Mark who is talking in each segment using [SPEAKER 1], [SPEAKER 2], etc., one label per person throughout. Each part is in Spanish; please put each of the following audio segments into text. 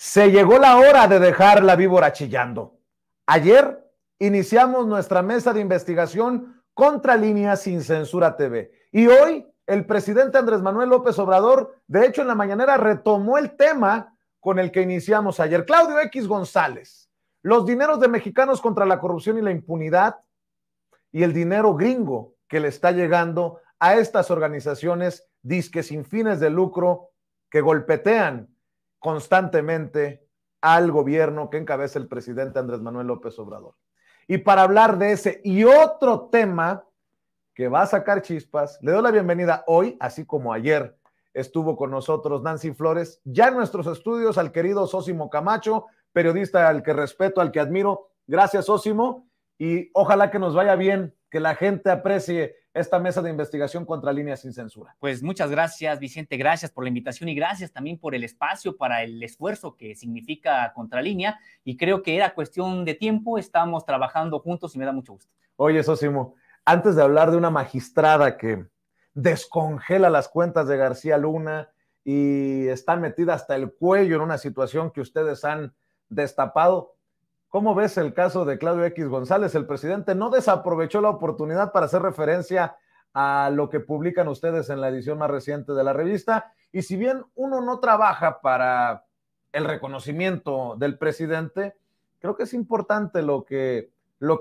[SPEAKER 1] Se llegó la hora de dejar la víbora chillando. Ayer iniciamos nuestra mesa de investigación contra Línea Sin Censura TV. Y hoy el presidente Andrés Manuel López Obrador, de hecho en la mañanera, retomó el tema con el que iniciamos ayer. Claudio X González, los dineros de mexicanos contra la corrupción y la impunidad y el dinero gringo que le está llegando a estas organizaciones disque sin fines de lucro que golpetean constantemente al gobierno que encabeza el presidente Andrés Manuel López Obrador. Y para hablar de ese y otro tema que va a sacar chispas, le doy la bienvenida hoy, así como ayer estuvo con nosotros Nancy Flores, ya en nuestros estudios, al querido Sósimo Camacho, periodista al que respeto, al que admiro. Gracias, Sósimo, y ojalá que nos vaya bien, que la gente aprecie esta mesa de investigación contra Línea Sin Censura.
[SPEAKER 2] Pues muchas gracias, Vicente, gracias por la invitación y gracias también por el espacio para el esfuerzo que significa Contralínea, y creo que era cuestión de tiempo, estamos trabajando juntos y me da mucho gusto.
[SPEAKER 1] Oye, Sósimo, antes de hablar de una magistrada que descongela las cuentas de García Luna y está metida hasta el cuello en una situación que ustedes han destapado, ¿cómo ves el caso de Claudio X González? El presidente no desaprovechó la oportunidad para hacer referencia a lo que publican ustedes en la edición más reciente de la revista, y si bien uno no trabaja para el reconocimiento del presidente, creo que es importante lo que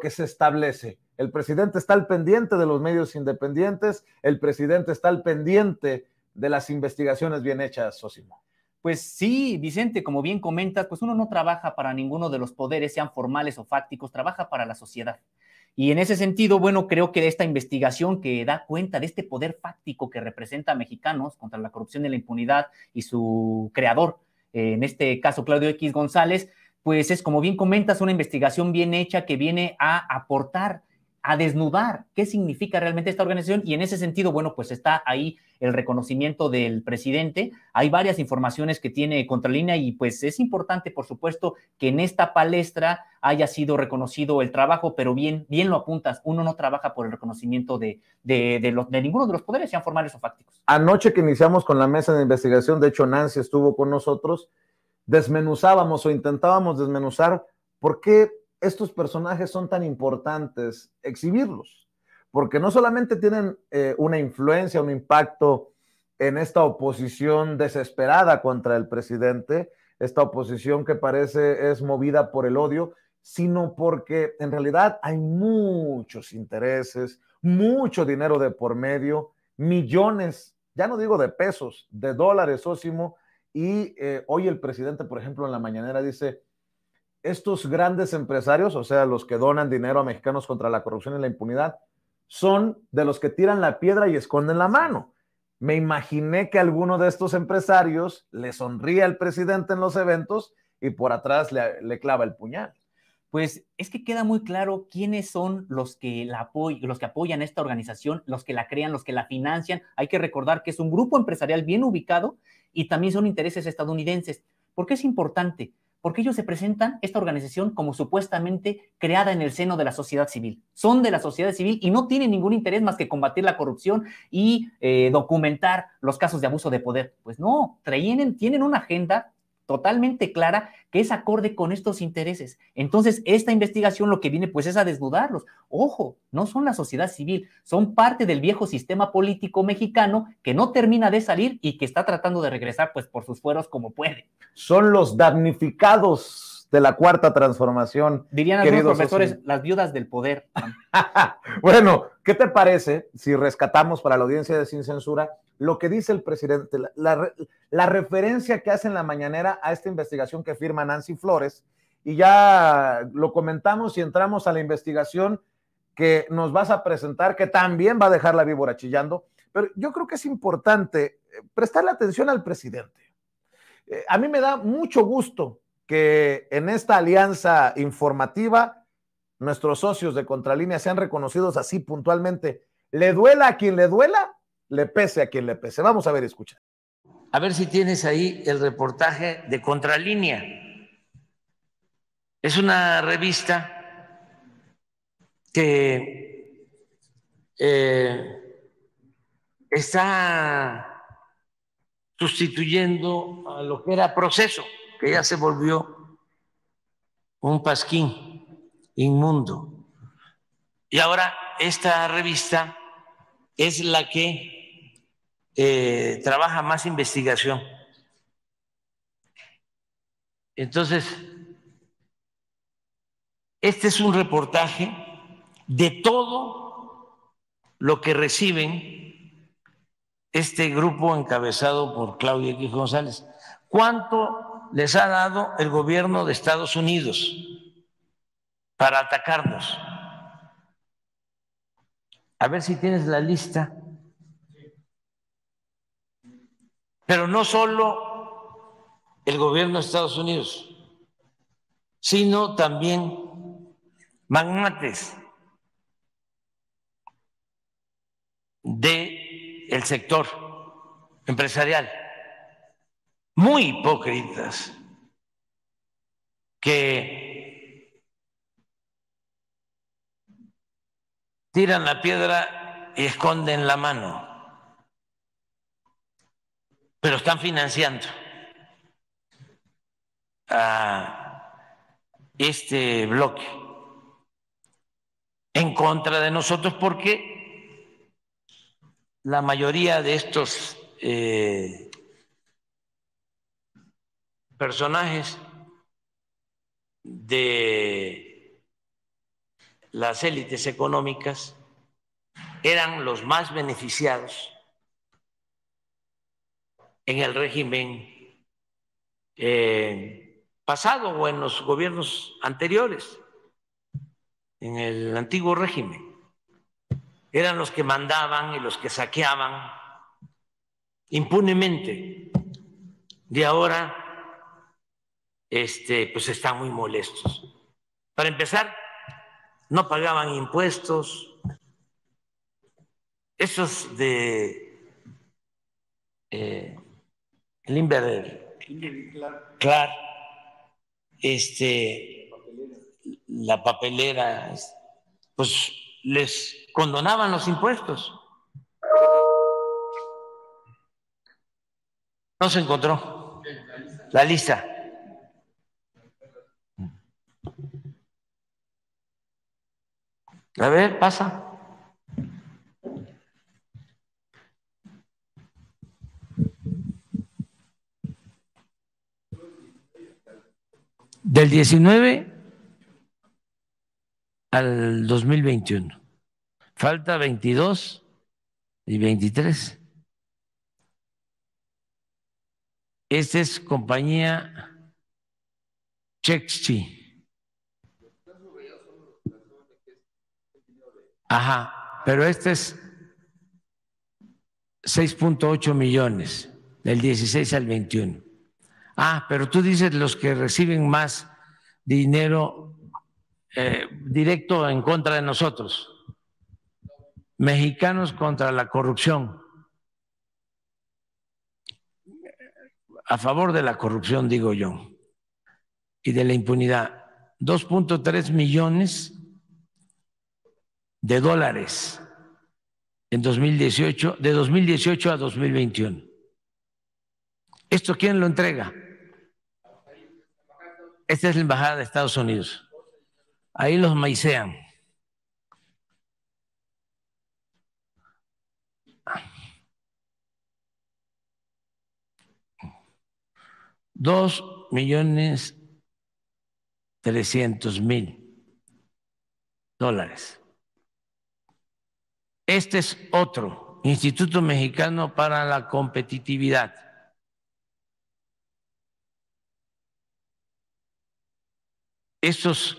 [SPEAKER 1] se establece. El presidente está al pendiente de los medios independientes, el presidente está al pendiente de las investigaciones bien hechas, Sósimo.
[SPEAKER 2] Pues sí, Vicente, como bien comentas, pues uno no trabaja para ninguno de los poderes, sean formales o fácticos, trabaja para la sociedad. Y en ese sentido, bueno, creo que esta investigación que da cuenta de este poder fáctico que representa a mexicanos contra la corrupción y la impunidad y su creador, en este caso Claudio X González, pues es, como bien comentas, una investigación bien hecha que viene a aportar, a desnudar qué significa realmente esta organización, y en ese sentido, bueno, pues está ahí el reconocimiento del presidente. Hay varias informaciones que tiene Contralínea y pues es importante, por supuesto, que en esta palestra haya sido reconocido el trabajo, pero bien lo apuntas, uno no trabaja por el reconocimiento de ninguno de los poderes, sean formales o fácticos.
[SPEAKER 1] Anoche que iniciamos con la mesa de investigación, de hecho Nancy estuvo con nosotros, desmenuzábamos o intentábamos desmenuzar por qué estos personajes son tan importantes exhibirlos, porque no solamente tienen una influencia, un impacto en esta oposición desesperada contra el presidente, esta oposición que parece es movida por el odio, sino porque en realidad hay muchos intereses, mucho dinero de por medio, millones, ya no digo de pesos, de dólares, Sósimo, y hoy el presidente, por ejemplo, en la mañanera dice: estos grandes empresarios, o sea, los que donan dinero a mexicanos contra la corrupción y la impunidad, son de los que tiran la piedra y esconden la mano. Me imaginé que alguno de estos empresarios le sonríe al presidente en los eventos y por atrás le clava el puñal.
[SPEAKER 2] Pues es que queda muy claro quiénes son los que apoyan esta organización, los que la crean, los que la financian. Hay que recordar que es un grupo empresarial bien ubicado y también son intereses estadounidenses. ¿Por qué es importante? Porque ellos se presentan, esta organización, como supuestamente creada en el seno de la sociedad civil. Son de la sociedad civil y no tienen ningún interés más que combatir la corrupción y documentar los casos de abuso de poder. Pues no, tienen una agenda totalmente clara que es acorde con estos intereses. Entonces, esta investigación lo que viene pues es a desnudarlos. Ojo, no son la sociedad civil, son parte del viejo sistema político mexicano que no termina de salir y que está tratando de regresar pues por sus fueros como puede.
[SPEAKER 1] Son los damnificados de la cuarta transformación.
[SPEAKER 2] Dirían algunos profesores, Sósimo, las viudas del poder.
[SPEAKER 1] Bueno, ¿qué te parece si rescatamos para la audiencia de Sin Censura lo que dice el presidente, la referencia que hace en la mañanera a esta investigación que firma Nancy Flores? Y ya lo comentamos y entramos a la investigación que nos vas a presentar, que también va a dejar la víbora chillando, pero yo creo que es importante prestarle atención al presidente. A mí me da mucho gusto que en esta alianza informativa nuestros socios de Contralínea sean reconocidos así puntualmente. Le duela a quien le duela, le pese a quien le pese. Vamos a ver, escucha.
[SPEAKER 3] A ver si tienes ahí el reportaje de Contralínea. Es una revista que está sustituyendo a lo que era Proceso. que ya se volvió un pasquín inmundo. Y ahora esta revista es la que trabaja más investigación. Entonces, este es un reportaje de todo lo que reciben este grupo encabezado por Claudia X González. ¿Cuánto les ha dado el gobierno de Estados Unidos para atacarnos? A ver si tienes la lista. Pero no solo el gobierno de Estados Unidos, sino también magnates del sector empresarial, muy hipócritas, que tiran la piedra y esconden la mano, pero están financiando a este bloque en contra de nosotros, porque la mayoría de estos personajes de las élites económicas eran los más beneficiados en el régimen pasado o en los gobiernos anteriores, en el antiguo régimen. Eran los que mandaban y los que saqueaban impunemente. Y ahora pues están muy molestos. Para empezar, no pagaban impuestos. Esos de Limber, Clark, la papelera, pues les condonaban los impuestos. No se encontró la lista. A ver, pasa. Del 19 al 2021. Falta 22 y 23. Esta es compañía Chexchi. Ajá, pero este es 6.8 millones del 16 al 21. Ah, pero tú dices los que reciben más dinero directo en contra de nosotros. Mexicanos contra la corrupción. A favor de la corrupción, digo yo, y de la impunidad. 2.3 millones de dólares en 2018, de 2018 a 2021. ¿Esto quién lo entrega? Esta es la embajada de Estados Unidos. Ahí los maicean. $2.300.000. Este es otro, Instituto Mexicano para la Competitividad. ¿Estos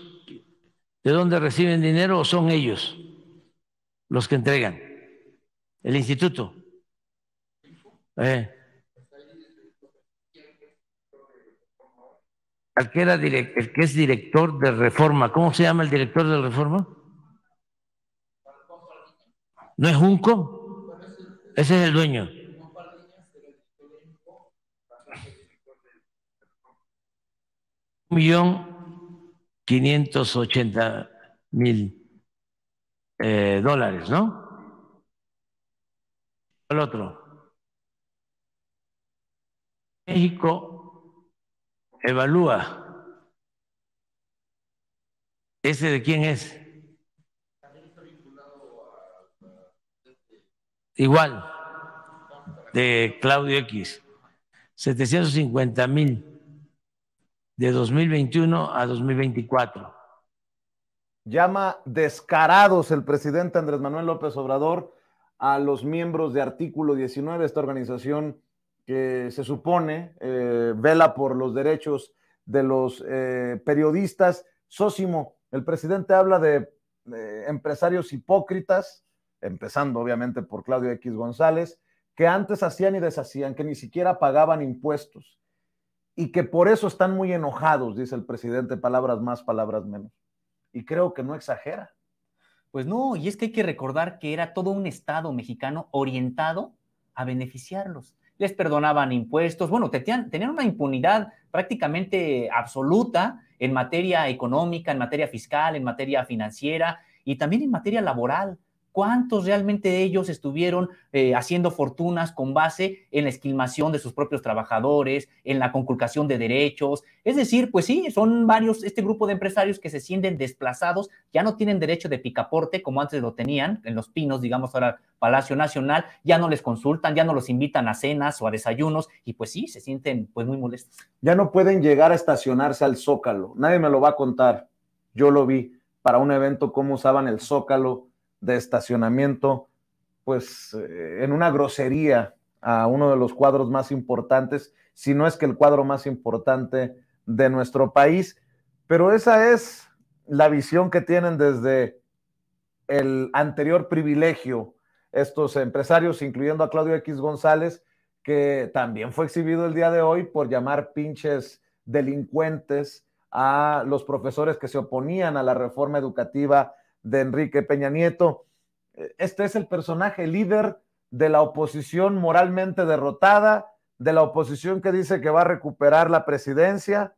[SPEAKER 3] de dónde reciben dinero o son ellos los que entregan? El instituto. El que es director de Reforma. ¿Cómo se llama el director de Reforma? ¿No es Junco? Ese es el dueño. $1.580.000, ¿no? El otro. México evalúa. ¿Ese de quién es? Igual, de Claudio X. 750,000 de 2021 a 2024.
[SPEAKER 1] Llama descarados el presidente Andrés Manuel López Obrador a los miembros de Artículo 19, esta organización que se supone vela por los derechos de los periodistas. Sósimo, el presidente habla de empresarios hipócritas, empezando obviamente por Claudio X González, que antes hacían y deshacían, que ni siquiera pagaban impuestos y que por eso están muy enojados, dice el presidente, palabras más, palabras menos. Y creo que no exagera.
[SPEAKER 2] Pues no, y es que hay que recordar que era todo un Estado mexicano orientado a beneficiarlos. Les perdonaban impuestos, bueno, tenían una impunidad prácticamente absoluta en materia económica, en materia fiscal, en materia financiera y también en materia laboral. ¿Cuántos realmente de ellos estuvieron haciendo fortunas con base en la esquilmación de sus propios trabajadores, en la conculcación de derechos? Es decir, pues sí, son varios, este grupo de empresarios que se sienten desplazados, ya no tienen derecho de picaporte como antes lo tenían, en Los Pinos, digamos ahora Palacio Nacional, ya no les consultan, ya no los invitan a cenas o a desayunos, y pues sí, se sienten pues muy molestos.
[SPEAKER 1] Ya no pueden llegar a estacionarse al Zócalo, nadie me lo va a contar, yo lo vi para un evento, cómo usaban el Zócalo de estacionamiento, pues en una grosería a uno de los cuadros más importantes, si no es que el cuadro más importante de nuestro país, pero esa es la visión que tienen desde el anterior privilegio estos empresarios, incluyendo a Claudio X González, que también fue exhibido el día de hoy por llamar pinches delincuentes a los profesores que se oponían a la reforma educativa de Enrique Peña Nieto. Este es el personaje líder de la oposición moralmente derrotada, de la oposición que dice que va a recuperar la presidencia.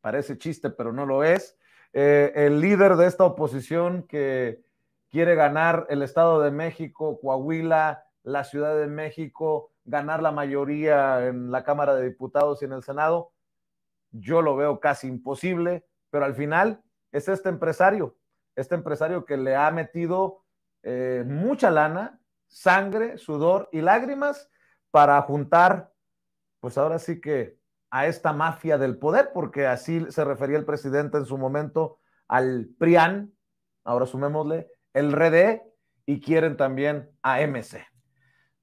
[SPEAKER 1] Parece chiste, pero no lo es. El líder de esta oposición que quiere ganar el Estado de México, Coahuila, la Ciudad de México, ganar la mayoría en la Cámara de Diputados y en el Senado. Yo lo veo casi imposible, pero al final es este empresario que le ha metido mucha lana, sangre, sudor y lágrimas para juntar, pues ahora sí que a esta mafia del poder, porque así se refería el presidente en su momento al PRIAN, ahora sumémosle el RD, y quieren también a MC.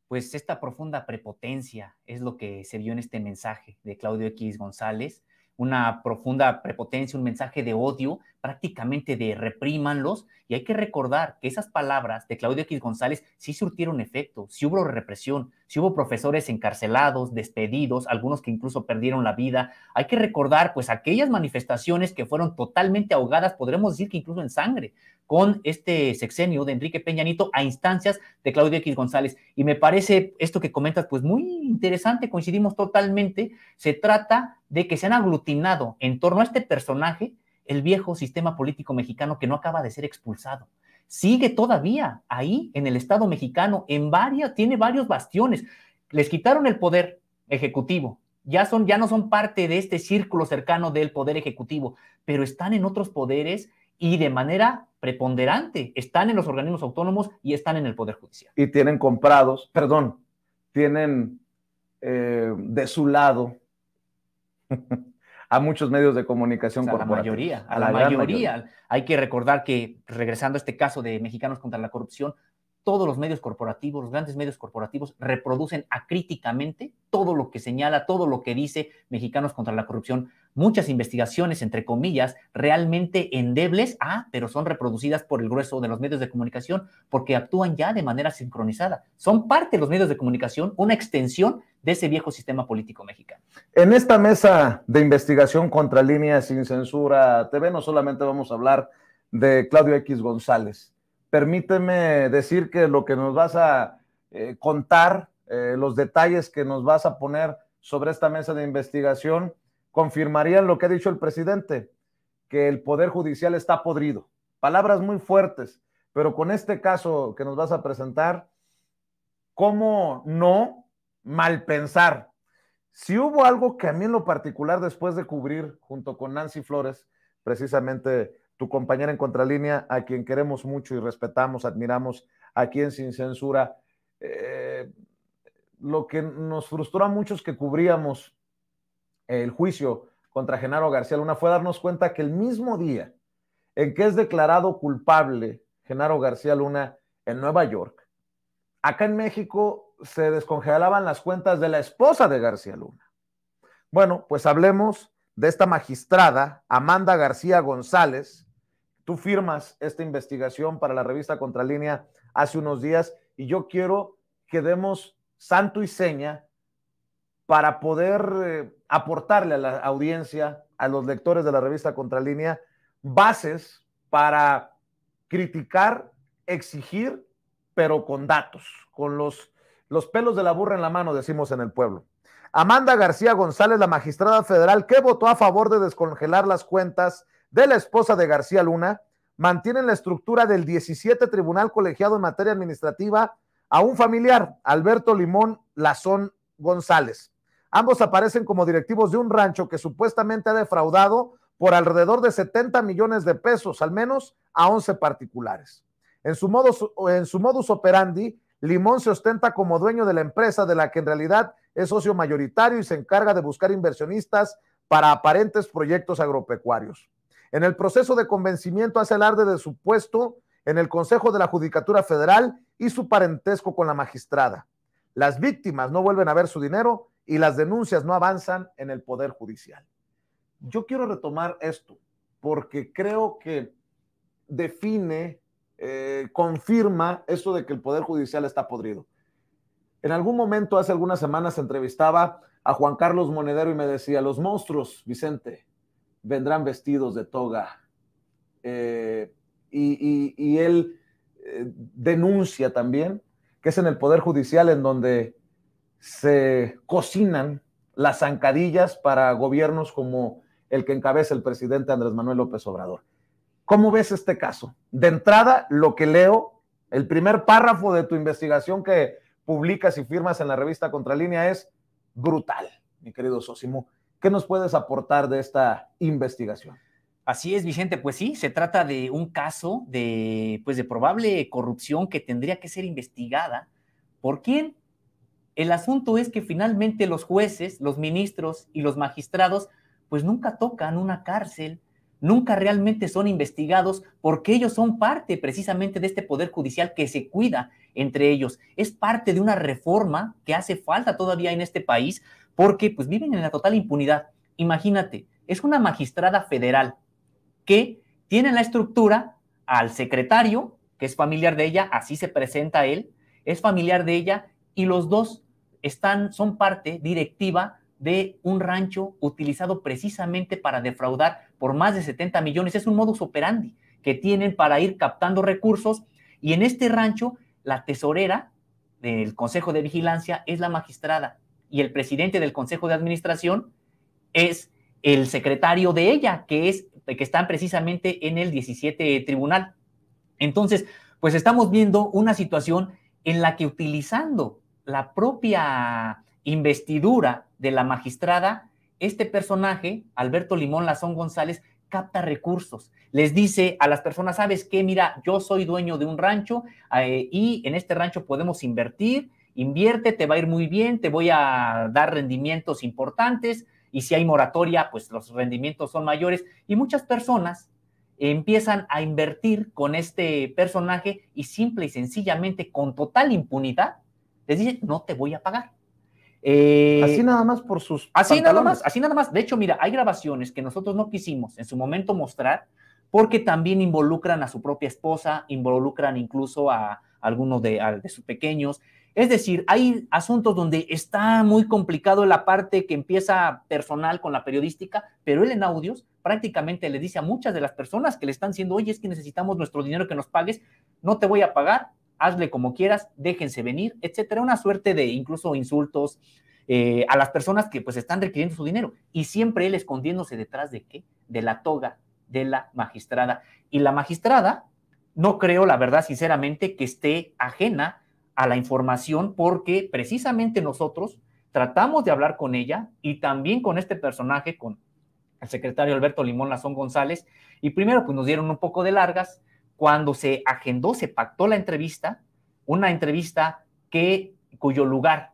[SPEAKER 2] Pues esta profunda prepotencia es lo que se vio en este mensaje de Claudio X González, una profunda prepotencia, un mensaje de odio, prácticamente de reprímanlos, y hay que recordar que esas palabras de Claudio X González sí surtieron efecto, sí hubo represión, sí hubo profesores encarcelados, despedidos, algunos que incluso perdieron la vida. Hay que recordar pues aquellas manifestaciones que fueron totalmente ahogadas, podremos decir que incluso en sangre, con este sexenio de Enrique Peña Nieto a instancias de Claudio X González. Y me parece esto que comentas pues muy interesante, coincidimos totalmente. Se trata de que se han aglutinado en torno a este personaje el viejo sistema político mexicano que no acaba de ser expulsado. Sigue todavía ahí en el Estado mexicano, tiene varios bastiones. Les quitaron el poder ejecutivo, ya no son parte de este círculo cercano del poder ejecutivo, pero están en otros poderes y de manera preponderante están en los organismos autónomos y están en el Poder Judicial.
[SPEAKER 1] Y tienen de su lado a muchos medios de comunicación corporativos.
[SPEAKER 2] A la mayoría. Hay que recordar que, regresando a este caso de Mexicanos contra la Corrupción, todos los medios corporativos, los grandes medios corporativos, reproducen acríticamente todo lo que señala, todo lo que dice Mexicanos contra la Corrupción. Muchas investigaciones, entre comillas, realmente endebles, pero son reproducidas por el grueso de los medios de comunicación porque actúan ya de manera sincronizada. Son parte de los medios de comunicación, una extensión de ese viejo sistema político mexicano.
[SPEAKER 1] En esta mesa de investigación contra Líneas Sin Censura TV, no solamente vamos a hablar de Claudio X González. Permíteme decir que lo que nos vas a contar, los detalles que nos vas a poner sobre esta mesa de investigación, confirmarían lo que ha dicho el presidente, que el Poder Judicial está podrido. Palabras muy fuertes, pero con este caso que nos vas a presentar, ¿cómo no mal pensar Si hubo algo que a mí en lo particular, después de cubrir junto con Nancy Flores, precisamente tu compañera en Contralínea, a quien queremos mucho y respetamos, admiramos aquí en Sin Censura, lo que nos frustró a muchos que cubríamos el juicio contra Genaro García Luna fue darnos cuenta que el mismo día en que es declarado culpable Genaro García Luna en Nueva York, acá en México se descongelaban las cuentas de la esposa de García Luna. Bueno, pues hablemos de esta magistrada, Amanda García González. Tú firmas esta investigación para la revista Contralínea hace unos días y yo quiero que demos santo y seña para poder aportarle a la audiencia, a los lectores de la revista Contralínea, bases para criticar, exigir, pero con datos, con los pelos de la burra en la mano, decimos en el pueblo. Amanda García González, la magistrada federal que votó a favor de descongelar las cuentas de la esposa de García Luna, mantiene la estructura del 17 Tribunal Colegiado en Materia Administrativa a un familiar, Alberto Limón Lazón González. Ambos aparecen como directivos de un rancho que supuestamente ha defraudado por alrededor de 70 millones de pesos, al menos a 11 particulares. En su modus operandi, Limón se ostenta como dueño de la empresa, de la que en realidad es socio mayoritario y se encarga de buscar inversionistas para aparentes proyectos agropecuarios. En el proceso de convencimiento hace alarde de su puesto en el Consejo de la Judicatura Federal y su parentesco con la magistrada. Las víctimas no vuelven a ver su dinero y las denuncias no avanzan en el Poder Judicial. Yo quiero retomar esto porque creo que define, confirma esto de que el Poder Judicial está podrido. En algún momento, hace algunas semanas, entrevistaba a Juan Carlos Monedero y me decía, los monstruos, Vicente, vendrán vestidos de toga. Y él denuncia también que es en el Poder Judicial en donde se cocinan las zancadillas para gobiernos como el que encabeza el presidente Andrés Manuel López Obrador. ¿Cómo ves este caso? De entrada, lo que leo, el primer párrafo de tu investigación que publicas y firmas en la revista Contralínea es brutal, mi querido Sosimo. ¿Qué nos puedes aportar de esta investigación?
[SPEAKER 2] Así es, Vicente, pues sí, se trata de un caso de probable corrupción que tendría que ser investigada. ¿Por quién? El asunto es que finalmente los jueces, los ministros y los magistrados pues nunca tocan una cárcel, nunca realmente son investigados porque ellos son parte precisamente de este Poder Judicial que se cuida entre ellos. Es parte de una reforma que hace falta todavía en este país porque pues viven en la total impunidad. Imagínate, es una magistrada federal que tiene en la estructura al secretario, que es familiar de ella, así se presenta él, es familiar de ella y los dos son parte directiva de un rancho utilizado precisamente para defraudar por más de 70 millones. Es un modus operandi que tienen para ir captando recursos y en este rancho la tesorera del Consejo de Vigilancia es la magistrada y el presidente del Consejo de Administración es el secretario de ella, que están precisamente en el 17 Tribunal. Entonces, pues estamos viendo una situación en la que utilizando la propia investidura de la magistrada, este personaje, Alberto Limón Lazón González, capta recursos. Les dice a las personas, ¿sabes qué? Mira, yo soy dueño de un rancho y en este rancho podemos invertir, invierte, te va a ir muy bien, te voy a dar rendimientos importantes y si hay moratoria, pues los rendimientos son mayores y muchas personas empiezan a invertir con este personaje y simple y sencillamente con total impunidad les dicen, no te voy a pagar.
[SPEAKER 1] Así nada más por sus
[SPEAKER 2] así nada más. De hecho, mira, hay grabaciones que nosotros no quisimos en su momento mostrar porque también involucran a su propia esposa, involucran incluso a algunos de sus pequeños. Es decir, hay asuntos donde está muy complicado la parte que empieza personal con la periodística, pero él en audios prácticamente le dice a muchas de las personas que le están diciendo, oye, es que necesitamos nuestro dinero que nos pagues, no te voy a pagar, hazle como quieras, déjense venir, etcétera. Una suerte de incluso insultos a las personas que pues están requiriendo su dinero. Y siempre él escondiéndose detrás de ¿qué? De la toga de la magistrada. Y la magistrada, no creo, la verdad, sinceramente, que esté ajena a la información porque precisamente nosotros tratamos de hablar con ella y también con este personaje, con el secretario Alberto Limón Lazón González, y primero pues nos dieron un poco de largas. Cuando se agendó, se pactó la entrevista, una entrevista cuyo lugar,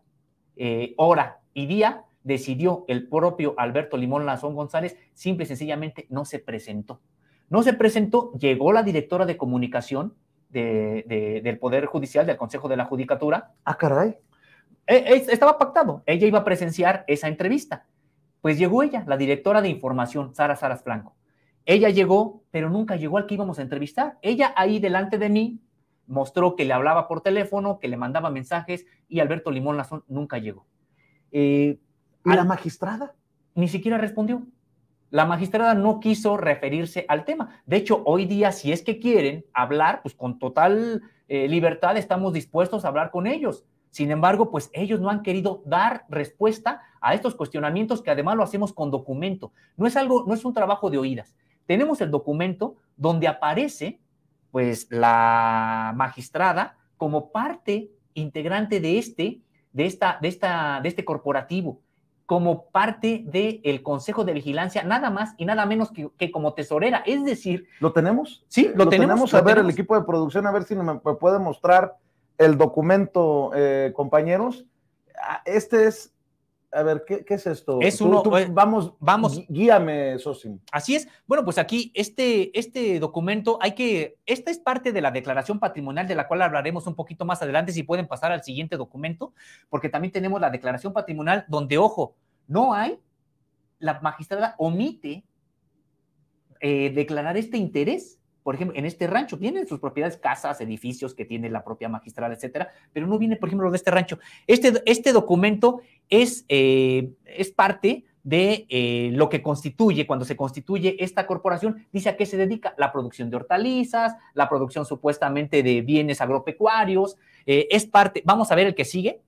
[SPEAKER 2] hora y día decidió el propio Alberto Limón Lazón González, simple y sencillamente no se presentó. No se presentó, llegó la directora de comunicación del Poder Judicial, del Consejo de la Judicatura.
[SPEAKER 1] Ah, caray.
[SPEAKER 2] Estaba pactado, ella iba a presenciar esa entrevista. Pues llegó ella, la directora de información, Sara Saras Franco. Ella llegó, pero nunca llegó al que íbamos a entrevistar. Ella ahí delante de mí mostró que le hablaba por teléfono, que le mandaba mensajes, y Alberto Limón Lazón nunca llegó.
[SPEAKER 1] ¿Y la magistrada?
[SPEAKER 2] Ni siquiera respondió. La magistrada no quiso referirse al tema. De hecho, hoy día, si es que quieren hablar, pues con total libertad estamos dispuestos a hablar con ellos. Sin embargo, pues ellos no han querido dar respuesta a estos cuestionamientos, que además lo hacemos con documento. No es un trabajo de oídas. Tenemos el documento donde aparece pues la magistrada como parte integrante de este corporativo, como parte del Consejo de Vigilancia, nada más y nada menos que como tesorera. Es decir...
[SPEAKER 1] ¿Lo tenemos?
[SPEAKER 2] Sí, lo tenemos.
[SPEAKER 1] A ver, el equipo de producción, a ver si me puede mostrar el documento, compañeros. Este es... A ver, ¿qué es esto? Vamos, guíame, Sosimo.
[SPEAKER 2] Así es. Bueno, pues aquí este documento esta es parte de la declaración patrimonial, de la cual hablaremos un poquito más adelante, si pueden pasar al siguiente documento, porque también tenemos la declaración patrimonial donde, ojo, la magistrada omite declarar este interés. Por ejemplo, en este rancho tienen sus propiedades, casas, edificios que tiene la propia magistrada, etcétera, pero no viene, por ejemplo, lo de este rancho. Este documento es parte de lo que constituye, cuando se constituye esta corporación, dice a qué se dedica: la producción de hortalizas, la producción supuestamente de bienes agropecuarios, es parte. Vamos a ver el que sigue.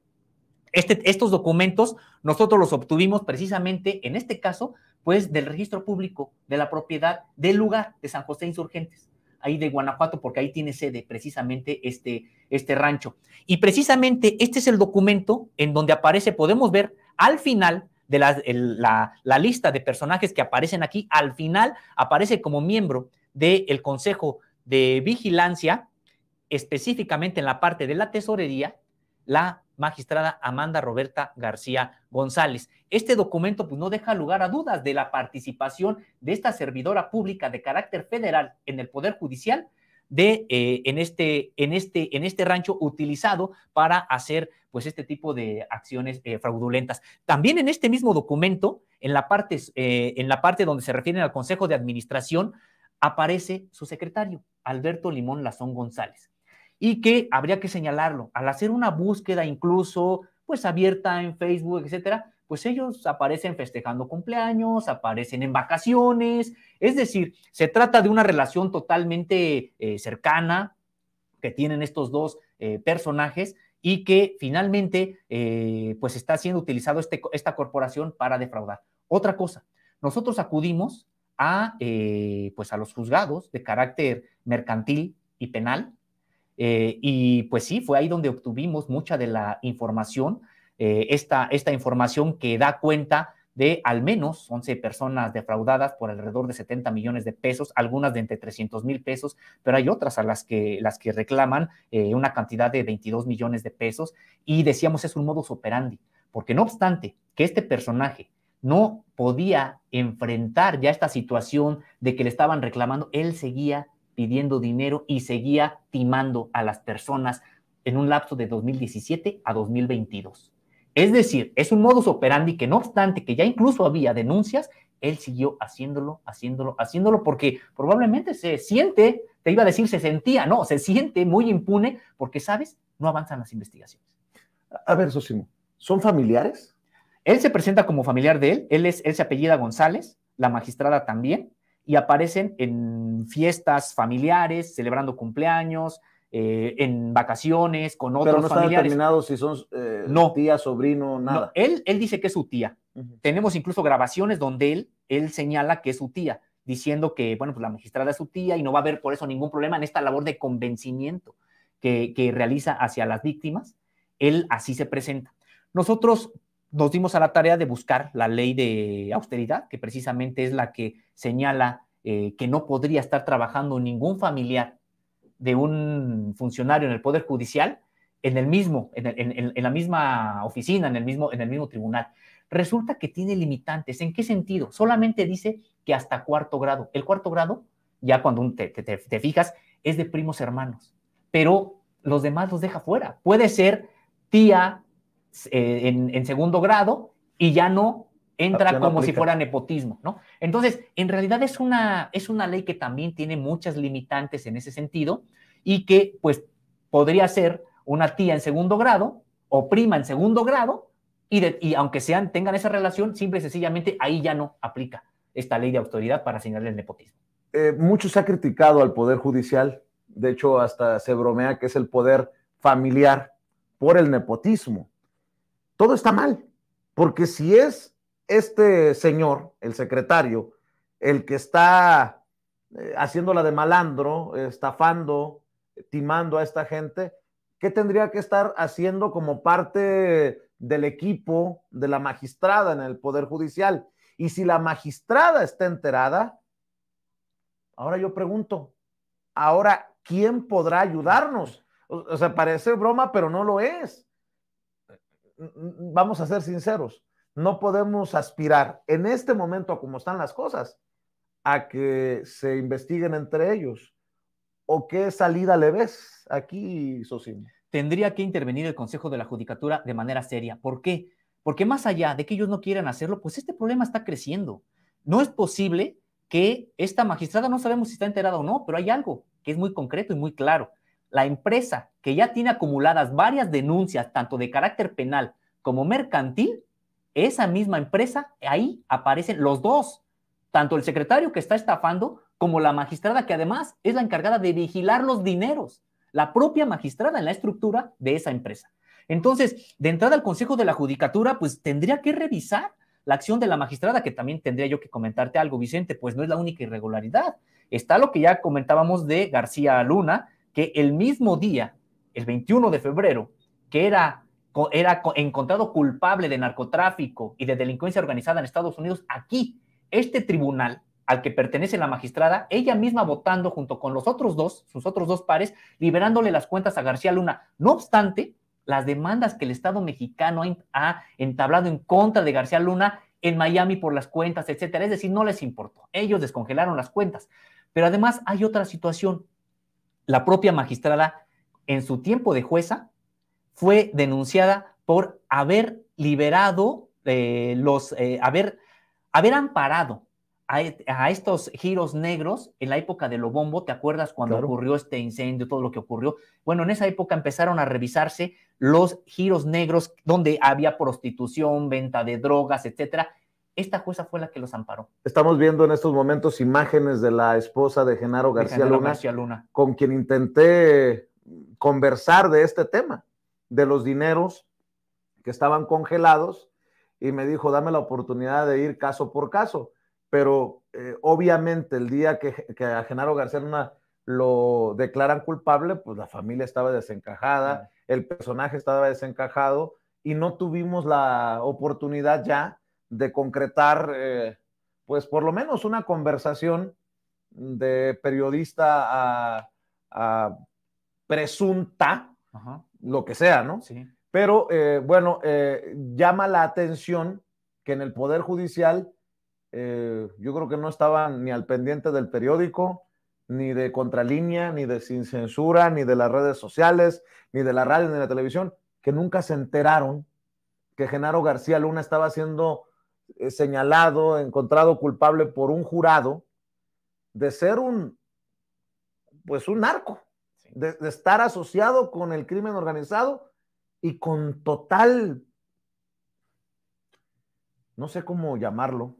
[SPEAKER 2] Estos documentos nosotros los obtuvimos precisamente, en este caso, pues del registro público de la propiedad del lugar de San José Insurgentes, ahí de Guanajuato, porque ahí tiene sede precisamente este rancho. Y precisamente este es el documento en donde aparece, podemos ver al final de la lista de personajes que aparecen aquí, al final aparece como miembro del Consejo de Vigilancia, específicamente en la parte de la tesorería, la magistrada Amanda Roberta García González. Este documento pues no deja lugar a dudas de la participación de esta servidora pública de carácter federal en el Poder Judicial en este rancho utilizado para hacer pues este tipo de acciones fraudulentas. También en este mismo documento, en la parte donde se refieren al Consejo de Administración, aparece su secretario, Alberto Limón Lazón González. Y que habría que señalarlo, al hacer una búsqueda incluso pues abierta en Facebook, etcétera, pues ellos aparecen festejando cumpleaños, aparecen en vacaciones, es decir, se trata de una relación totalmente cercana que tienen estos dos personajes, y que finalmente pues está siendo utilizado esta corporación para defraudar. Otra cosa, nosotros acudimos pues a los juzgados de carácter mercantil y penal, y pues sí, fue ahí donde obtuvimos mucha de la información, esta información que da cuenta de al menos 11 personas defraudadas por alrededor de 70 millones de pesos, algunas de entre 300,000 pesos, pero hay otras a las que reclaman una cantidad de 22 millones de pesos, y decíamos es un modus operandi, porque no obstante que este personaje no podía enfrentar ya esta situación de que le estaban reclamando, él seguía pidiendo dinero y seguía timando a las personas en un lapso de 2017 a 2022. Es decir, es un modus operandi que no obstante que ya incluso había denuncias, él siguió haciéndolo, porque probablemente se siente, te iba a decir se sentía, no, se siente muy impune porque, ¿sabes? No avanzan las investigaciones.
[SPEAKER 1] A ver, Sosimo, ¿son familiares?
[SPEAKER 2] Él se presenta como familiar de él se apellida González, la magistrada también, y aparecen en fiestas familiares, celebrando cumpleaños, en vacaciones, con otros familiares.
[SPEAKER 1] Pero no está determinado si son tía, sobrino, nada.
[SPEAKER 2] No, él dice que es su tía. Tenemos incluso grabaciones donde él señala que es su tía, diciendo que, bueno, pues la magistrada es su tía y no va a haber por eso ningún problema en esta labor de convencimiento que realiza hacia las víctimas. Él así se presenta. Nosotros nos dimos a la tarea de buscar la ley de austeridad, que precisamente es la que señala que no podría estar trabajando ningún familiar de un funcionario en el Poder Judicial en la misma oficina, en el mismo tribunal. Resulta que tiene limitantes. ¿En qué sentido? Solamente dice que hasta cuarto grado. El cuarto grado, ya cuando te fijas, es de primos hermanos, pero los demás los deja fuera. Puede ser tía en segundo grado y ya no entra
[SPEAKER 1] ya no
[SPEAKER 2] como si
[SPEAKER 1] aplica.
[SPEAKER 2] fuera nepotismo, ¿no? Entonces, en realidad es una ley que también tiene muchas limitantes en ese sentido y que, pues, podría ser una tía en segundo grado o prima en segundo grado y aunque tengan esa relación, simple y sencillamente ahí ya no aplica esta ley de autoridad para señalar el nepotismo.
[SPEAKER 1] Mucho se ha criticado al Poder Judicial, de hecho hasta se bromea que es el poder familiar por el nepotismo. Todo está mal, porque si es este señor, el secretario, el que está haciéndola de malandro, estafando, timando a esta gente, ¿qué tendría que estar haciendo como parte del equipo de la magistrada en el Poder Judicial? Y si la magistrada está enterada, ahora yo pregunto, ahora, ¿quién podrá ayudarnos? O sea, parece broma, pero no lo es. Vamos a ser sinceros, no podemos aspirar en este momento, a como están las cosas, a que se investiguen entre ellos. ¿O qué salida le ves aquí, Sosimo?
[SPEAKER 2] Tendría que intervenir el Consejo de la Judicatura de manera seria. ¿Por qué? Porque más allá de que ellos no quieran hacerlo, pues este problema está creciendo. No es posible que esta magistrada, no sabemos si está enterada o no, pero hay algo que es muy concreto y muy claro. La empresa que ya tiene acumuladas varias denuncias, tanto de carácter penal como mercantil, esa misma empresa, ahí aparecen los dos, tanto el secretario que está estafando como la magistrada que además es la encargada de vigilar los dineros, la propia magistrada en la estructura de esa empresa. Entonces, de entrada al Consejo de la Judicatura, pues tendría que revisar la acción de la magistrada, que también tendría yo que comentarte algo, Vicente, pues no es la única irregularidad. Está lo que ya comentábamos de García Luna, que el mismo día, el 21 de febrero, que era encontrado culpable de narcotráfico y de delincuencia organizada en Estados Unidos, aquí, este tribunal al que pertenece la magistrada, ella misma votando junto con sus otros dos pares, liberándole las cuentas a García Luna. No obstante, las demandas que el Estado mexicano ha entablado en contra de García Luna en Miami por las cuentas, etcétera, es decir, no les importó. Ellos descongelaron las cuentas. Pero además hay otra situación. La propia magistrada, en su tiempo de jueza, fue denunciada por haber liberado haber amparado a estos giros negros en la época de Lobombo. ¿Te acuerdas cuando ocurrió este incendio, todo lo que ocurrió? Bueno, en esa época empezaron a revisarse los giros negros donde había prostitución, venta de drogas, etcétera. Esta jueza fue la que los amparó.
[SPEAKER 1] Estamos viendo en estos momentos imágenes de la esposa de Genaro García Luna, con quien intenté conversar de este tema, de los dineros que estaban congelados, y me dijo, dame la oportunidad de ir caso por caso. Pero obviamente el día que a Genaro García Luna lo declaran culpable, pues la familia estaba desencajada, el personaje estaba desencajado, y no tuvimos la oportunidad ya de concretar, pues por lo menos una conversación de periodista a presunta, lo que sea, ¿no?
[SPEAKER 2] Sí.
[SPEAKER 1] Pero bueno, llama la atención que en el Poder Judicial yo creo que no estaban ni al pendiente del periódico, ni de Contralínea, ni de Sin Censura, ni de las redes sociales, ni de la radio, ni de la televisión, que nunca se enteraron que Genaro García Luna estaba siendo señalado, encontrado culpable por un jurado de ser un narco, de estar asociado con el crimen organizado y con total, no sé cómo llamarlo,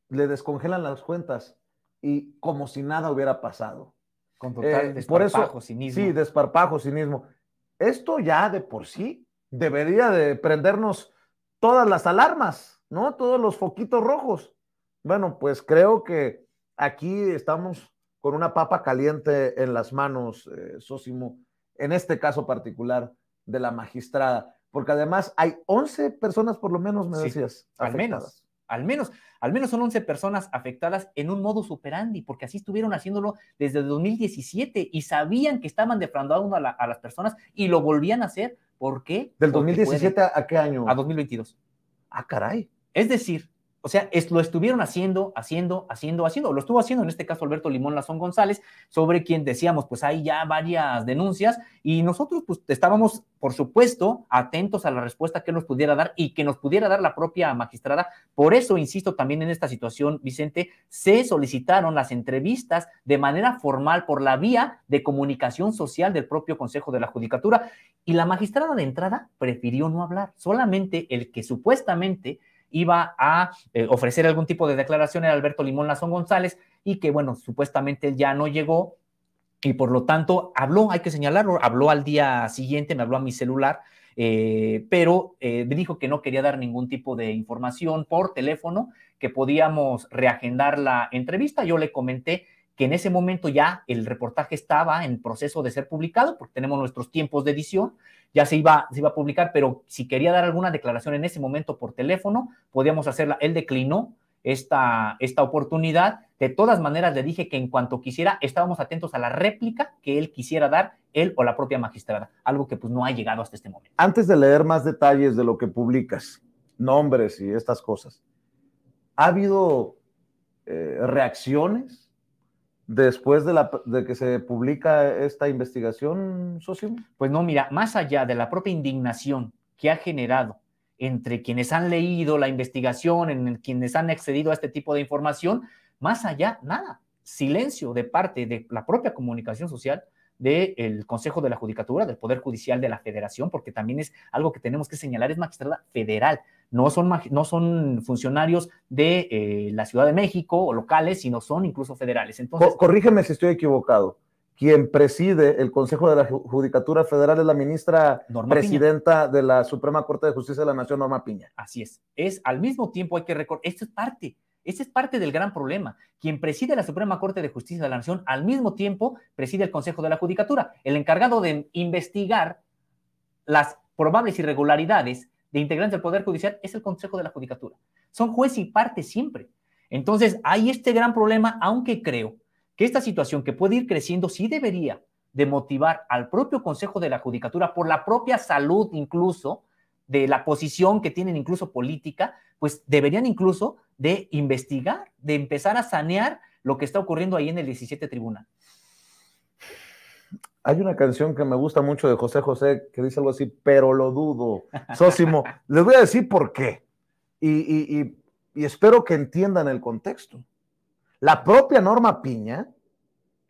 [SPEAKER 1] le descongelan las cuentas y como si nada hubiera pasado.
[SPEAKER 2] Con total desparpajo, cinismo.
[SPEAKER 1] Sí, desparpajo, cinismo. Esto ya de por sí debería de prendernos todas las alarmas, ¿no? Todos los foquitos rojos. Bueno, pues creo que aquí estamos con una papa caliente en las manos, Sosimo, en este caso particular de la magistrada. Porque además hay 11 personas por lo menos, me decías, afectadas.
[SPEAKER 2] Al menos son 11 personas afectadas en un modus operandi, porque así estuvieron haciéndolo desde 2017 y sabían que estaban defraudando a las personas y lo volvían a hacer. ¿Por qué?
[SPEAKER 1] ¿Del 2017 a qué año?
[SPEAKER 2] A 2022.
[SPEAKER 1] Ah, caray.
[SPEAKER 2] Es decir, o sea, lo estuvieron haciendo, lo estuvo haciendo en este caso Alberto Limón Lazón González, sobre quien decíamos, pues hay ya varias denuncias, y nosotros pues estábamos, por supuesto, atentos a la respuesta que nos pudiera dar y que nos pudiera dar la propia magistrada. Por eso, insisto, también en esta situación, Vicente, se solicitaron las entrevistas de manera formal por la vía de comunicación social del propio Consejo de la Judicatura, y la magistrada de entrada prefirió no hablar, solamente el que supuestamente iba a ofrecer algún tipo de declaración era Alberto Limón Lazón González, y que, bueno, supuestamente él ya no llegó, y por lo tanto habló, hay que señalarlo, habló al día siguiente, me habló a mi celular, pero dijo que no quería dar ningún tipo de información por teléfono, que podíamos reagendar la entrevista. Yo le comenté que en ese momento ya el reportaje estaba en proceso de ser publicado, porque tenemos nuestros tiempos de edición, ya se iba a publicar, pero si quería dar alguna declaración en ese momento por teléfono, podíamos hacerla. Él declinó esta oportunidad. De todas maneras, le dije que en cuanto quisiera, estábamos atentos a la réplica que él quisiera dar, él o la propia magistrada, algo que pues no ha llegado hasta este momento.
[SPEAKER 1] Antes de leer más detalles de lo que publicas, nombres y estas cosas, ¿ha habido reacciones después de que se publica esta investigación, Sosimo?
[SPEAKER 2] Pues no, mira, más allá de la propia indignación que ha generado entre quienes han leído la investigación, en quienes han accedido a este tipo de información, más allá, nada, silencio de parte de la propia comunicación social, del Consejo de la Judicatura, del Poder Judicial de la Federación, porque también es algo que tenemos que señalar, es magistrada federal, no son funcionarios de la Ciudad de México o locales, sino son incluso federales. Entonces,
[SPEAKER 1] corrígeme si estoy equivocado. Quien preside el Consejo de la Judicatura Federal es la ministra
[SPEAKER 2] Norma
[SPEAKER 1] presidenta
[SPEAKER 2] Piña
[SPEAKER 1] de la Suprema Corte de Justicia de la Nación, Norma Piña.
[SPEAKER 2] Así es al mismo tiempo hay que recordar, esto es parte del gran problema. Quien preside la Suprema Corte de Justicia de la Nación, al mismo tiempo preside el Consejo de la Judicatura. El encargado de investigar las probables irregularidades de integrantes del Poder Judicial es el Consejo de la Judicatura. Son juez y parte siempre. Entonces, hay este gran problema, aunque creo que esta situación que puede ir creciendo sí debería de motivar al propio Consejo de la Judicatura por la propia salud incluso, de la posición que tienen incluso política, pues deberían incluso de investigar, de empezar a sanear lo que está ocurriendo ahí en el 17 Tribunal.
[SPEAKER 1] Hay una canción que me gusta mucho de José José que dice algo así, pero lo dudo. Sosimo, les voy a decir por qué. Y espero que entiendan el contexto. La propia Norma Piña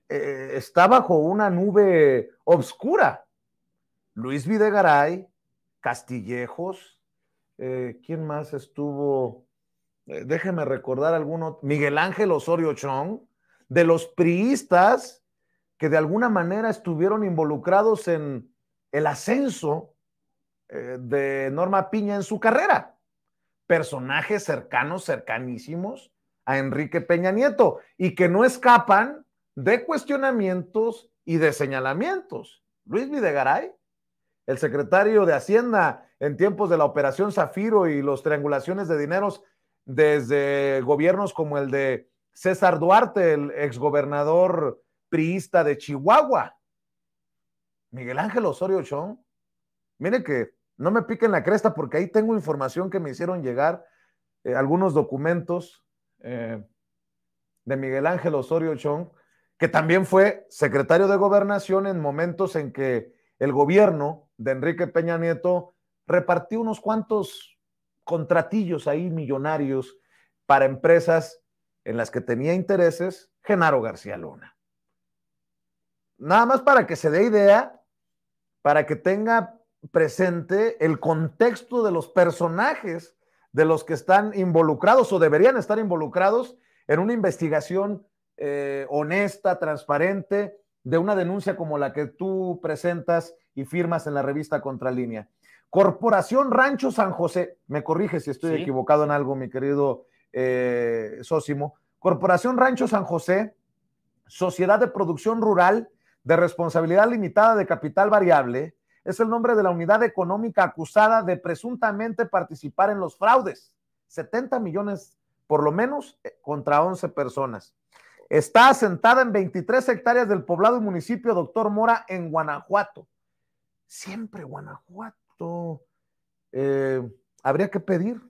[SPEAKER 1] está bajo una nube oscura. Luis Videgaray, Castillejos, ¿quién más estuvo? Déjeme recordar alguno. Miguel Ángel Osorio Chong, de los priistas que de alguna manera estuvieron involucrados en el ascenso de Norma Piña en su carrera. Personajes cercanísimos a Enrique Peña Nieto y que no escapan de cuestionamientos y de señalamientos. Luis Videgaray, el secretario de Hacienda en tiempos de la Operación Zafiro y las triangulaciones de dineros desde gobiernos como el de César Duarte, el exgobernador priista de Chihuahua. Miguel Ángel Osorio Chong, mire que no me piquen la cresta porque ahí tengo información que me hicieron llegar, algunos documentos de Miguel Ángel Osorio Chong, que también fue secretario de Gobernación en momentos en que el gobierno de Enrique Peña Nieto repartió unos cuantos contratillos ahí millonarios para empresas en las que tenía intereses Genaro García Luna. Nada más para que se dé idea, para que tenga presente el contexto de los personajes de los que están involucrados o deberían estar involucrados en una investigación honesta, transparente, de una denuncia como la que tú presentas y firmas en la revista Contralínea. Corporación Rancho San José, me corrige si estoy equivocado en algo, mi querido Sosimo. Corporación Rancho San José, sociedad de producción rural de responsabilidad limitada de capital variable, es el nombre de la unidad económica acusada de presuntamente participar en los fraudes. 70 millones por lo menos contra 11 personas. Está asentada en 23 hectáreas del poblado y municipio Doctor Mora en Guanajuato. Siempre Guanajuato. Habría que pedir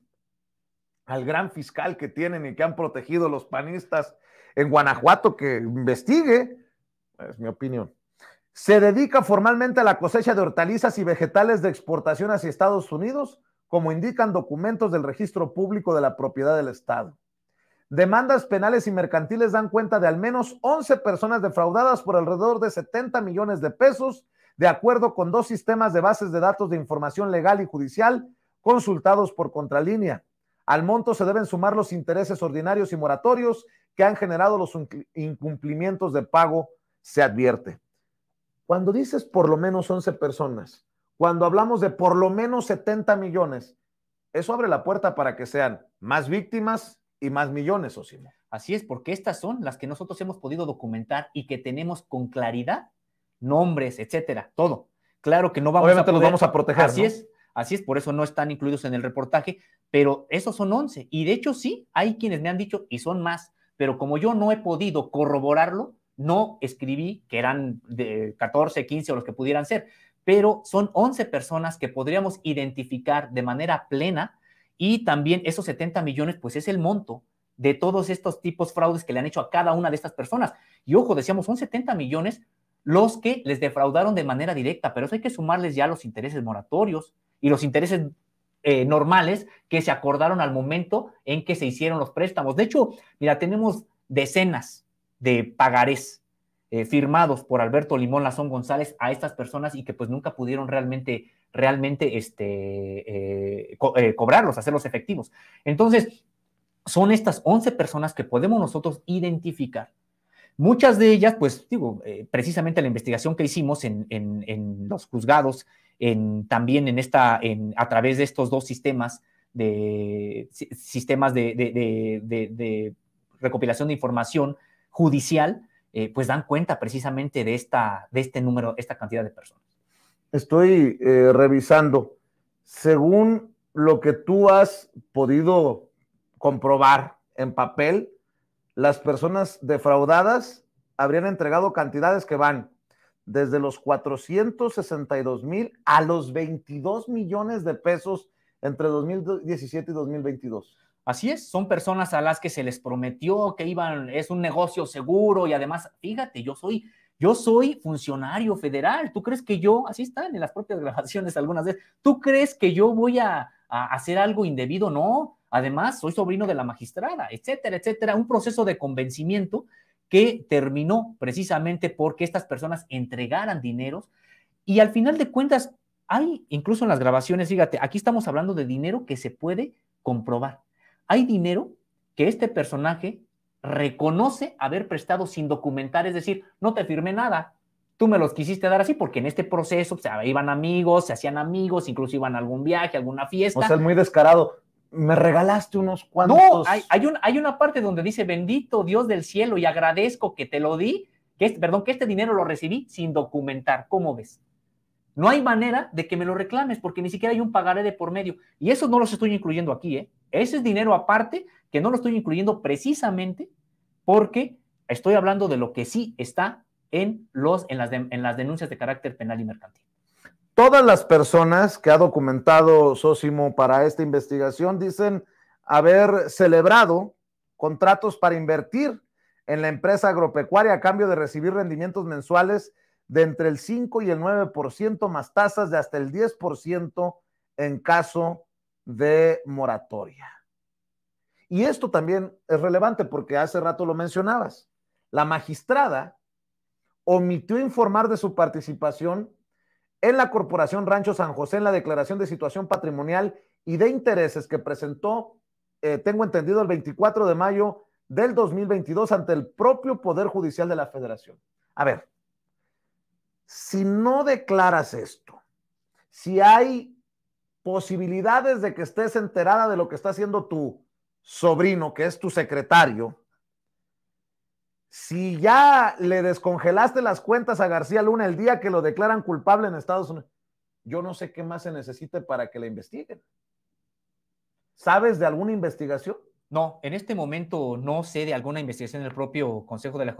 [SPEAKER 1] al gran fiscal que tienen y que han protegido los panistas en Guanajuato que investigue, es mi opinión. Se dedica formalmente a la cosecha de hortalizas y vegetales de exportación hacia Estados Unidos, como indican documentos del registro público de la propiedad del Estado. Demandas penales y mercantiles dan cuenta de al menos 11 personas defraudadas por alrededor de 70 millones de pesos, de acuerdo con 2 sistemas de bases de datos de información legal y judicial consultados por Contralínea. Al monto se deben sumar los intereses ordinarios y moratorios que han generado los incumplimientos de pago, se advierte. Cuando dices por lo menos 11 personas, cuando hablamos de por lo menos 70 millones, eso abre la puerta para que sean más víctimas y más millones, Sosimo.
[SPEAKER 2] Así es, porque estas son las que nosotros hemos podido documentar y que tenemos con claridad, nombres, etcétera, todo. Claro que no vamos
[SPEAKER 1] Obviamente
[SPEAKER 2] a poder,
[SPEAKER 1] los vamos a proteger,
[SPEAKER 2] así es, por eso no están incluidos en el reportaje, pero esos son 11. Y de hecho sí, hay quienes me han dicho, y son más, pero como yo no he podido corroborarlo, no escribí que eran de 14, 15 o los que pudieran ser, pero son 11 personas que podríamos identificar de manera plena, y también esos 70 millones, pues es el monto de todos estos tipos fraudes que le han hecho a cada una de estas personas. Y ojo, decíamos, son 70 millones los que les defraudaron de manera directa, pero eso hay que sumarles ya los intereses moratorios y los intereses normales que se acordaron al momento en que se hicieron los préstamos. De hecho, mira, tenemos decenas de pagarés firmados por Alberto Limón Lazón González a estas personas y que pues nunca pudieron realmente cobrarlos, hacerlos efectivos. Entonces, son estas 11 personas que podemos nosotros identificar. Muchas de ellas, pues digo, precisamente la investigación que hicimos en los juzgados, también a través de estos 2 sistemas de recopilación de información judicial, pues dan cuenta precisamente de este número, esta cantidad de personas.
[SPEAKER 1] Estoy revisando. Según lo que tú has podido comprobar en papel, las personas defraudadas habrían entregado cantidades que van desde los 462,000 a los 22 millones de pesos entre 2017 y 2022.
[SPEAKER 2] Así es, son personas a las que se les prometió que es un negocio seguro y además, fíjate, yo soy funcionario federal. ¿Tú crees que así están en las propias grabaciones algunas veces, ¿tú crees que yo voy a hacer algo indebido? No. Además, soy sobrino de la magistrada, etcétera, etcétera. Un proceso de convencimiento que terminó precisamente porque estas personas entregaran dineros y al final de cuentas, hay incluso en las grabaciones, fíjate, aquí estamos hablando de dinero que se puede comprobar. Hay dinero que este personaje reconoce haber prestado sin documentar, es decir, no te firmé nada, tú me los quisiste dar así porque en este proceso iban amigos, se hacían amigos, incluso iban a algún viaje, a alguna fiesta.
[SPEAKER 1] O sea, es muy descarado. Me regalaste unos cuantos.
[SPEAKER 2] No, hay una parte donde dice, bendito Dios del cielo y agradezco que te lo di, que este dinero lo recibí sin documentar. ¿Cómo ves? No hay manera de que me lo reclames porque ni siquiera hay un pagaré de por medio. Y eso no los estoy incluyendo aquí, ¿eh? Ese es dinero aparte que no lo estoy incluyendo precisamente porque estoy hablando de lo que sí está en las denuncias de carácter penal y mercantil.
[SPEAKER 1] Todas las personas que ha documentado Sosimo para esta investigación dicen haber celebrado contratos para invertir en la empresa agropecuaria a cambio de recibir rendimientos mensuales de entre el 5 y el 9% más tasas de hasta el 10% en caso de moratoria. Y esto también es relevante porque hace rato lo mencionabas. La magistrada omitió informar de su participación en la Corporación Rancho San José en la declaración de situación patrimonial y de intereses que presentó, tengo entendido, el 24 de mayo del 2022 ante el propio Poder Judicial de la Federación. A ver, si no declaras esto, si hay posibilidades de que estés enterada de lo que está haciendo tu sobrino, que es tu secretario, si ya le descongelaste las cuentas a García Luna el día que lo declaran culpable en Estados Unidos, yo no sé qué más se necesite para que la investiguen. ¿Sabes de alguna investigación?
[SPEAKER 2] No, en este momento no sé de alguna investigación del propio Consejo de la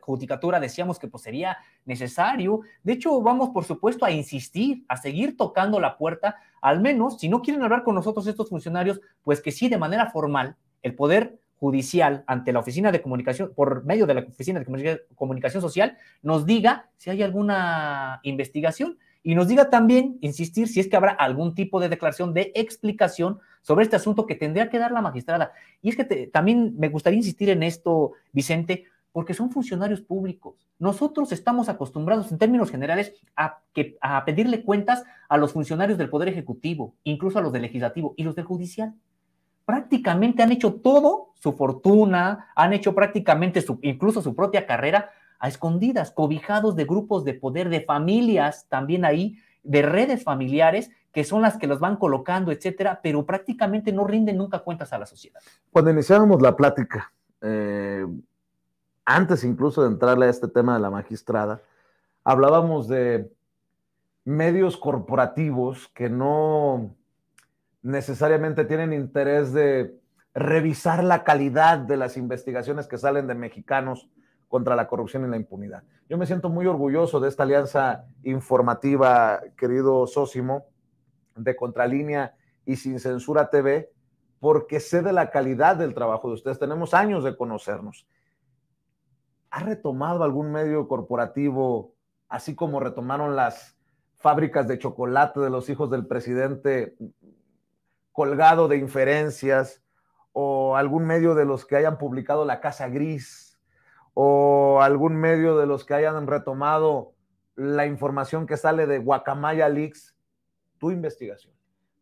[SPEAKER 2] Judicatura. Decíamos que pues, sería necesario. De hecho, vamos, por supuesto, a insistir, a seguir tocando la puerta. Al menos, si no quieren hablar con nosotros estos funcionarios, pues que sí, de manera formal, el Poder Judicial ante la Oficina de Comunicación, por medio de la Oficina de Comunicación Social, nos diga si hay alguna investigación y nos diga también, insistir, si es que habrá algún tipo de declaración de explicación sobre este asunto que tendría que dar la magistrada. Y es que también me gustaría insistir en esto, Vicente, porque son funcionarios públicos. Nosotros estamos acostumbrados, en términos generales, a pedirle cuentas a los funcionarios del Poder Ejecutivo, incluso a los del Legislativo y los del Judicial. Prácticamente han hecho todo, su fortuna, han hecho prácticamente incluso su propia carrera a escondidas, cobijados de grupos de poder, de familias también ahí, de redes familiares, que son las que los van colocando, etcétera, pero prácticamente no rinden nunca cuentas a la sociedad.
[SPEAKER 1] Cuando iniciábamos la plática, antes incluso de entrarle a este tema de la magistrada, hablábamos de medios corporativos que no necesariamente tienen interés de revisar la calidad de las investigaciones que salen de mexicanos contra la corrupción y la impunidad. Yo me siento muy orgulloso de esta alianza informativa, querido Sósimo, de Contralínea y Sin Censura TV, porque sé de la calidad del trabajo de ustedes. Tenemos años de conocernos. ¿Ha retomado algún medio corporativo, así como retomaron las fábricas de chocolate de los hijos del presidente, colgado de inferencias, o algún medio de los que hayan publicado La Casa Gris, o algún medio de los que hayan retomado la información que sale de Guacamaya Leaks, tu investigación?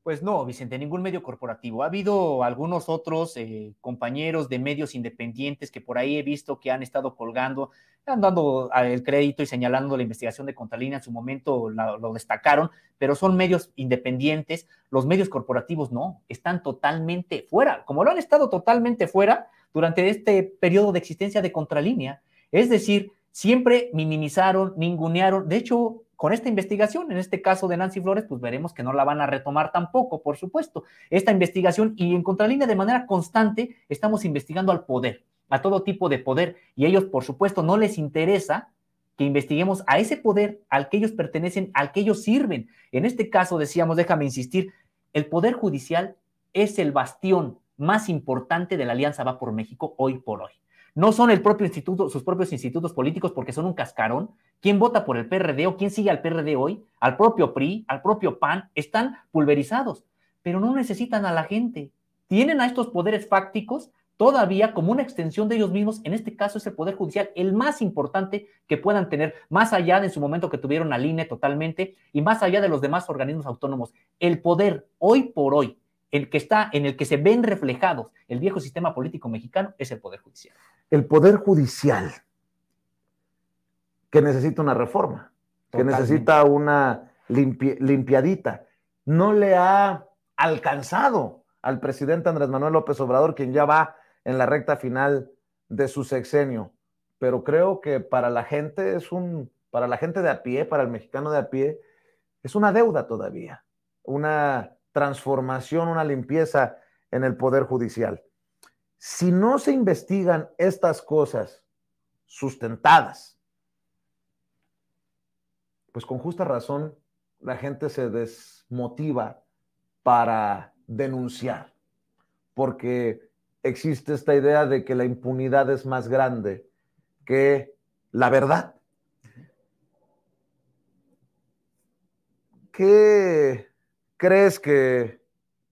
[SPEAKER 2] Pues no, Vicente, ningún medio corporativo. Ha habido algunos otros compañeros de medios independientes que por ahí he visto que han estado colgando, han dando el crédito y señalando la investigación de Contralínea. En su momento lo destacaron, pero son medios independientes. Los medios corporativos no, están totalmente fuera, como lo han estado totalmente fuera durante este periodo de existencia de Contralínea. Es decir, siempre minimizaron, ningunearon. De hecho, con esta investigación, en este caso de Nancy Flores, pues veremos que no la van a retomar tampoco, por supuesto. Esta investigación, y en Contralínea de manera constante estamos investigando al poder, a todo tipo de poder, y ellos, por supuesto, no les interesa que investiguemos a ese poder al que ellos pertenecen, al que ellos sirven. En este caso, decíamos, déjame insistir, el Poder Judicial es el bastión más importante de la Alianza Va por México hoy por hoy. No son el propio instituto, sus propios institutos políticos, porque son un cascarón. ¿Quién vota por el PRD o quién sigue al PRD hoy? Al propio PRI, al propio PAN, están pulverizados, pero no necesitan a la gente. Tienen a estos poderes fácticos todavía como una extensión de ellos mismos. En este caso es el Poder Judicial el más importante que puedan tener, más allá de en su momento que tuvieron al INE totalmente y más allá de los demás organismos autónomos. El poder hoy por hoy, el que está, en el que se ven reflejados el viejo sistema político mexicano, es el Poder Judicial.
[SPEAKER 1] El Poder Judicial, que necesita una reforma, totalmente, que necesita una limpiadita, no le ha alcanzado al presidente Andrés Manuel López Obrador, quien ya va en la recta final de su sexenio. Pero creo que para la gente para la gente de a pie, para el mexicano de a pie, es una deuda todavía, una transformación, una limpieza en el Poder Judicial. Si no se investigan estas cosas sustentadas, pues con justa razón la gente se desmotiva para denunciar, porque existe esta idea de que la impunidad es más grande que la verdad. ¿Qué crees que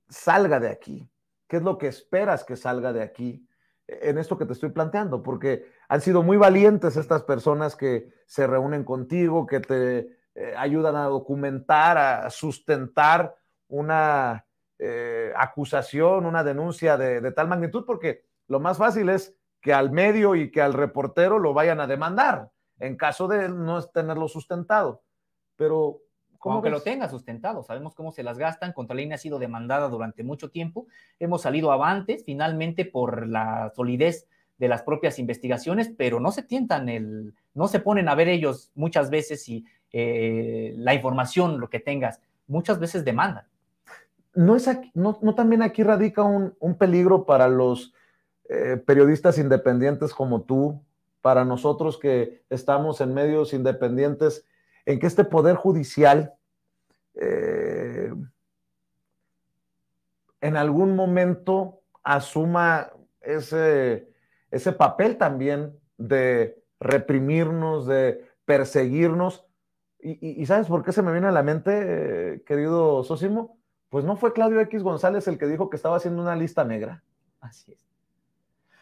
[SPEAKER 1] salga de aquí? ¿Qué es lo que esperas que salga de aquí en esto que te estoy planteando? Porque han sido muy valientes estas personas que se reúnen contigo, que te ayudan a documentar, a sustentar una acusación, una denuncia de tal magnitud, porque lo más fácil es que al medio y que al reportero lo vayan a demandar en caso de no tenerlo sustentado. Pero
[SPEAKER 2] aunque lo tenga sustentado, sabemos cómo se las gastan. Contralínea ha sido demandada durante mucho tiempo, hemos salido avantes finalmente por la solidez de las propias investigaciones, pero no se tientan, no se ponen a ver ellos muchas veces si la información, lo que tengas, muchas veces demandan.
[SPEAKER 1] ¿No también aquí radica un peligro para los periodistas independientes como tú, para nosotros que estamos en medios independientes, en que este poder judicial en algún momento asuma ese papel también de reprimirnos, de perseguirnos? ¿Y sabes por qué se me viene a la mente, querido Sósimo? Pues no fue Claudio X González el que dijo que estaba haciendo una lista negra.
[SPEAKER 2] Así es.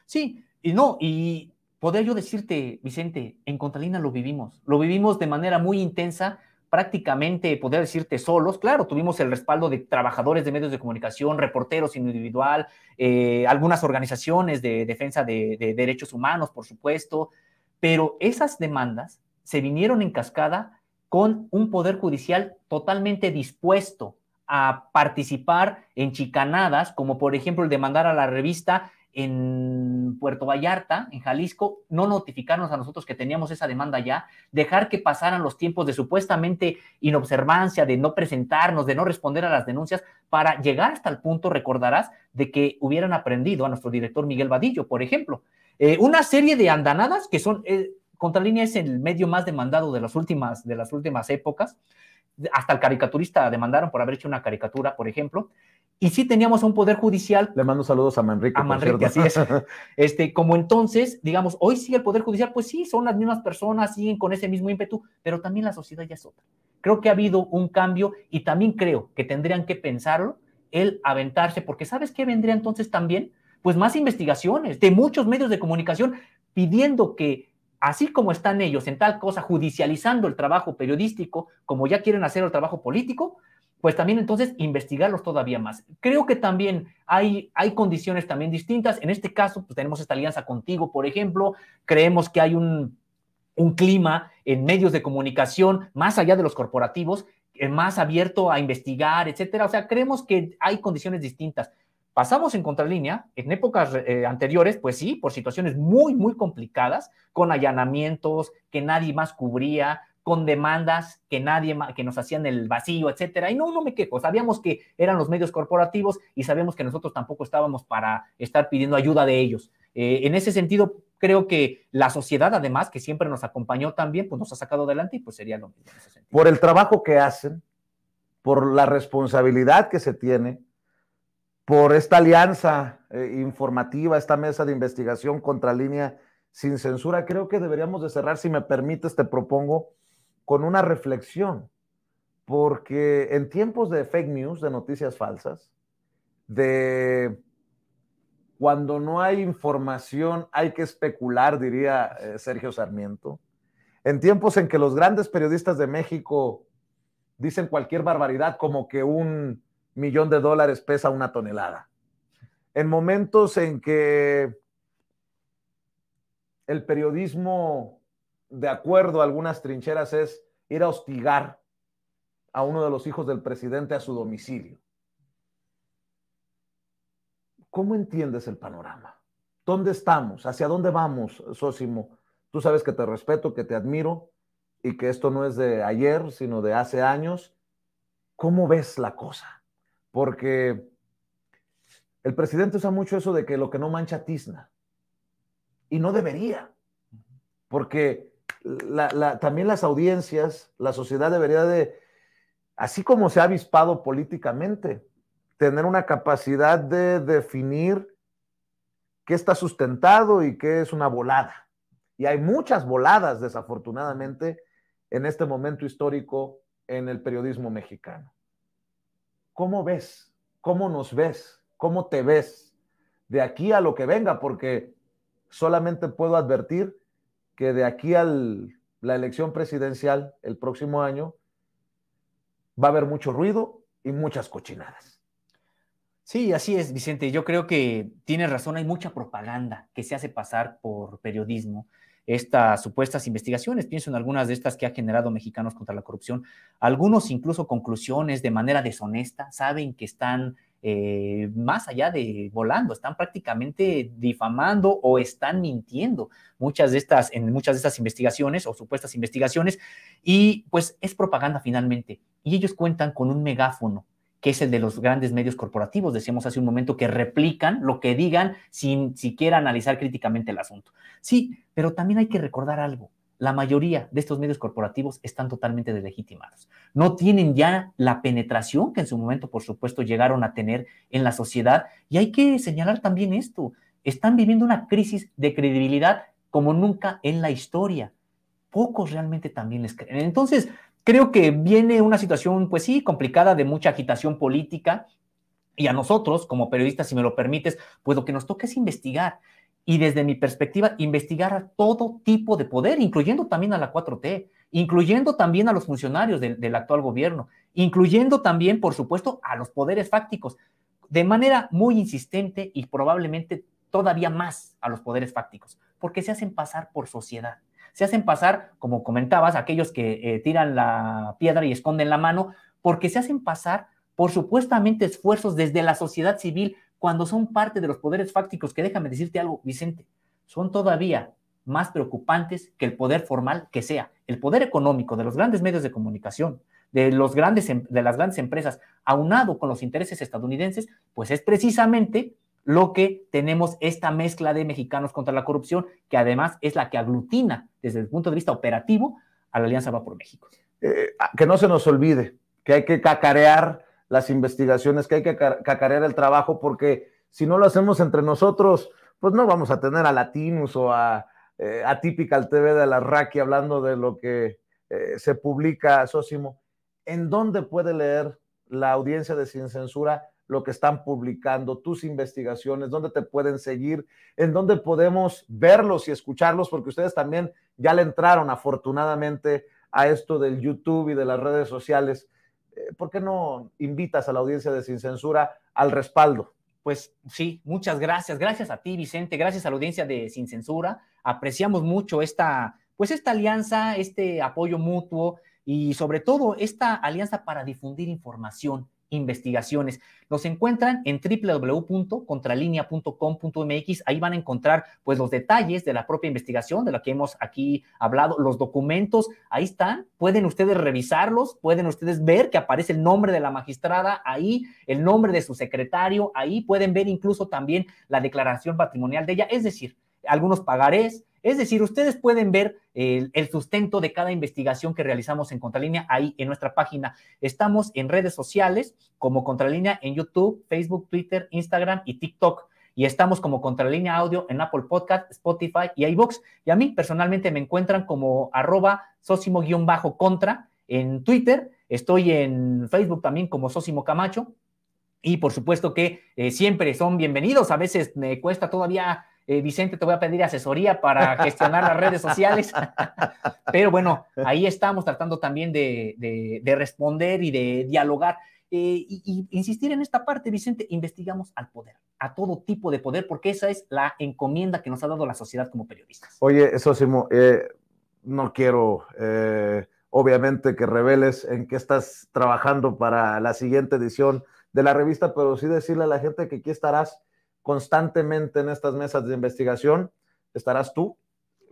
[SPEAKER 2] Sí, y podría yo decirte, Vicente, en Contralínea lo vivimos de manera muy intensa, prácticamente, podría decirte, solos. Claro, tuvimos el respaldo de trabajadores de medios de comunicación, reporteros individual, algunas organizaciones de defensa de derechos humanos, por supuesto, pero esas demandas se vinieron en cascada con un poder judicial totalmente dispuesto a participar en chicanadas, como por ejemplo el demandar a la revista en Puerto Vallarta, en Jalisco, no notificarnos a nosotros que teníamos esa demanda ya, dejar que pasaran los tiempos de supuestamente inobservancia, de no presentarnos, de no responder a las denuncias, para llegar hasta el punto, recordarás, de que hubieran aprendido a nuestro director Miguel Vadillo, por ejemplo. Una serie de andanadas que son, Contralínea es el medio más demandado de las últimas épocas. Hasta el caricaturista demandaron por haber hecho una caricatura, por ejemplo. Y sí teníamos un poder judicial.
[SPEAKER 1] Le mando saludos a Manrique.
[SPEAKER 2] A Manrique, así es. Como entonces, digamos, hoy sigue el poder judicial, pues sí, son las mismas personas, siguen con ese mismo ímpetu, pero también la sociedad ya es otra. Creo que ha habido un cambio y también creo que tendrían que pensarlo, el aventarse, porque ¿sabes qué vendría entonces también? Pues más investigaciones de muchos medios de comunicación pidiendo que, así como están ellos en tal cosa, judicializando el trabajo periodístico, como ya quieren hacer el trabajo político, pues también entonces investigarlos todavía más. Creo que también hay condiciones también distintas. En este caso, pues tenemos esta alianza contigo, por ejemplo. Creemos que hay un clima en medios de comunicación, más allá de los corporativos, más abierto a investigar, etcétera. O sea, creemos que hay condiciones distintas. Pasamos en Contralínea, en épocas anteriores, pues sí, por situaciones muy, muy complicadas, con allanamientos que nadie más cubría, con demandas que nos hacían el vacío, etcétera. Y no me quejo, sabíamos que eran los medios corporativos y sabíamos que nosotros tampoco estábamos para estar pidiendo ayuda de ellos. En ese sentido, creo que la sociedad, además, que siempre nos acompañó también, pues nos ha sacado adelante y pues sería lo mismo en ese sentido.
[SPEAKER 1] Por el trabajo que hacen, por la responsabilidad que se tiene, por esta alianza informativa, esta mesa de investigación Contralínea sin censura, creo que deberíamos de cerrar, si me permites, te propongo, con una reflexión, porque en tiempos de fake news, de noticias falsas, de cuando no hay información hay que especular, diría Sergio Sarmiento, en tiempos en que los grandes periodistas de México dicen cualquier barbaridad como que $1 millón pesa 1 tonelada, en momentos en que el periodismo, de acuerdo a algunas trincheras, es ir a hostigar a uno de los hijos del presidente a su domicilio. ¿Cómo entiendes el panorama? ¿Dónde estamos? ¿Hacia dónde vamos, Sósimo? Tú sabes que te respeto, que te admiro y que esto no es de ayer, sino de hace años. ¿Cómo ves la cosa? Porque el presidente usa mucho eso de que lo que no mancha tizna. Y no debería, porque también las audiencias, la sociedad debería de, así como se ha avispado políticamente, tener una capacidad de definir qué está sustentado y qué es una volada. Y hay muchas voladas, desafortunadamente, en este momento histórico en el periodismo mexicano. ¿Cómo ves? ¿Cómo nos ves? ¿Cómo te ves de aquí a lo que venga? Porque solamente puedo advertir que de aquí a la elección presidencial el próximo año va a haber mucho ruido y muchas cochinadas.
[SPEAKER 2] Sí, así es, Vicente. Yo creo que tienes razón. Hay mucha propaganda que se hace pasar por periodismo. Estas supuestas investigaciones, pienso en algunas de estas que ha generado Mexicanos contra la Corrupción, algunos incluso conclusiones de manera deshonesta, saben que están más allá de volando, están prácticamente difamando o están mintiendo en muchas de estas investigaciones o supuestas investigaciones, y pues es propaganda finalmente, y ellos cuentan con un megáfono, que es el de los grandes medios corporativos, decíamos hace un momento, que replican lo que digan sin siquiera analizar críticamente el asunto. Sí, pero también hay que recordar algo. La mayoría de estos medios corporativos están totalmente deslegitimados. No tienen ya la penetración que en su momento, por supuesto, llegaron a tener en la sociedad. Y hay que señalar también esto. Están viviendo una crisis de credibilidad como nunca en la historia. Pocos realmente también les creen. Entonces, creo que viene una situación, pues sí, complicada, de mucha agitación política, y a nosotros, como periodistas, si me lo permites, pues lo que nos toca es investigar. Y desde mi perspectiva, investigar a todo tipo de poder, incluyendo también a la 4T, incluyendo también a los funcionarios del actual gobierno, incluyendo también, por supuesto, a los poderes fácticos, de manera muy insistente y probablemente todavía más a los poderes fácticos, porque se hacen pasar por sociedad. Se hacen pasar, como comentabas, aquellos que tiran la piedra y esconden la mano, porque se hacen pasar por supuestamente esfuerzos desde la sociedad civil, cuando son parte de los poderes fácticos, que déjame decirte algo, Vicente, son todavía más preocupantes que el poder formal que sea. El poder económico de los grandes medios de comunicación, de las grandes empresas, aunado con los intereses estadounidenses, pues es precisamente lo que tenemos, esta mezcla de mexicanos contra la corrupción, que además es la que aglutina desde el punto de vista operativo a la Alianza Va por México.
[SPEAKER 1] Que no se nos olvide que hay que cacarear las investigaciones, que hay que cacarear el trabajo, porque si no lo hacemos entre nosotros, pues no vamos a tener a Latinus o a Atypical TV de la Raki hablando de lo que se publica, Sósimo. ¿En dónde puede leer la audiencia de Sin Censura lo que están publicando, tus investigaciones? ¿Dónde te pueden seguir? ¿En dónde podemos verlos y escucharlos? Porque ustedes también ya le entraron afortunadamente a esto del YouTube y de las redes sociales. ¿Por qué no invitas a la audiencia de Sin Censura al respaldo?
[SPEAKER 2] Pues sí, muchas gracias. Gracias a ti, Vicente. Gracias a la audiencia de Sin Censura. Apreciamos mucho esta alianza, este apoyo mutuo y sobre todo esta alianza para difundir información, investigaciones. Nos encuentran en www.contralinea.com.mx. Ahí van a encontrar pues los detalles de la propia investigación de la que hemos aquí hablado, los documentos, ahí están, pueden ustedes revisarlos, pueden ustedes ver que aparece el nombre de la magistrada ahí, el nombre de su secretario ahí, pueden ver incluso también la declaración patrimonial de ella, es decir, algunos pagarés. Es decir, ustedes pueden ver el sustento de cada investigación que realizamos en Contralínea ahí en nuestra página. Estamos en redes sociales como Contralínea en YouTube, Facebook, Twitter, Instagram y TikTok. Y estamos como Contralínea Audio en Apple Podcast, Spotify y iVoox. Y a mí personalmente me encuentran como @Sosimo_Contra en Twitter. Estoy en Facebook también como Sosimo Camacho. Y por supuesto que siempre son bienvenidos. A veces me cuesta todavía... Vicente, te voy a pedir asesoría para gestionar las redes sociales, pero bueno, ahí estamos tratando también de responder y de dialogar y insistir en esta parte, Vicente. Investigamos al poder, a todo tipo de poder, porque esa es la encomienda que nos ha dado la sociedad como periodistas.
[SPEAKER 1] Oye, Sósimo, no quiero obviamente que reveles en qué estás trabajando para la siguiente edición de la revista, pero sí decirle a la gente que aquí estarás constantemente en estas mesas de investigación. Estarás tú,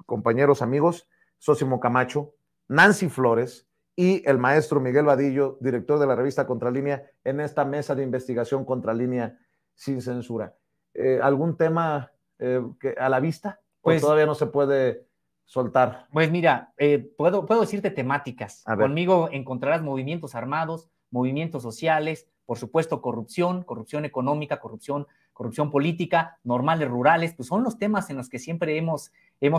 [SPEAKER 1] compañeros, amigos, Sósimo Camacho, Nancy Flores y el maestro Miguel Vadillo, director de la revista Contralínea, en esta mesa de investigación Contralínea Sin Censura. ¿Algún tema que a la vista? Pues todavía no se puede soltar.
[SPEAKER 2] Pues mira, puedo decirte temáticas. Conmigo encontrarás movimientos armados, movimientos sociales, por supuesto corrupción económica, corrupción política, normales rurales, pues son los temas en los que siempre hemos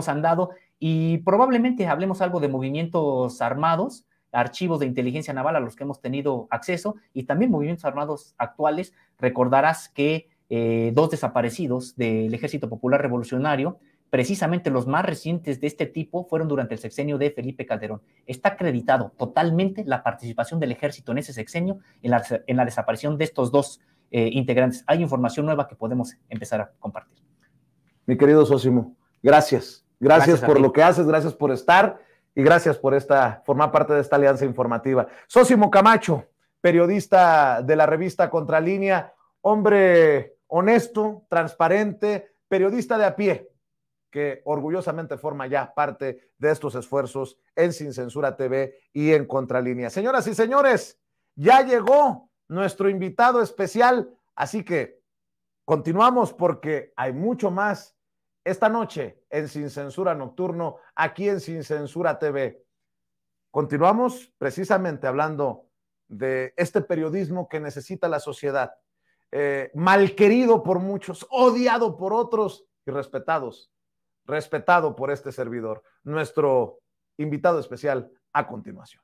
[SPEAKER 2] andado, y probablemente hablemos algo de movimientos armados, archivos de inteligencia naval a los que hemos tenido acceso, y también movimientos armados actuales. Recordarás que 2 desaparecidos del Ejército Popular Revolucionario, precisamente los más recientes de este tipo, fueron durante el sexenio de Felipe Calderón. Está acreditado totalmente la participación del ejército en ese sexenio, en la desaparición de estos 2 integrantes. Hay información nueva que podemos empezar a compartir.
[SPEAKER 1] Mi querido Sósimo, gracias por lo que haces, gracias por estar y gracias por formar parte de esta alianza informativa. Sósimo Camacho, periodista de la revista Contralínea, hombre honesto, transparente, periodista de a pie, que orgullosamente forma ya parte de estos esfuerzos en Sin Censura TV y en Contralínea. Señoras y señores, ya llegó nuestro invitado especial, así que continuamos porque hay mucho más esta noche en Sin Censura Nocturno, aquí en Sin Censura TV. Continuamos precisamente hablando de este periodismo que necesita la sociedad, mal querido por muchos, odiado por otros y respetado por este servidor. Nuestro invitado especial a continuación.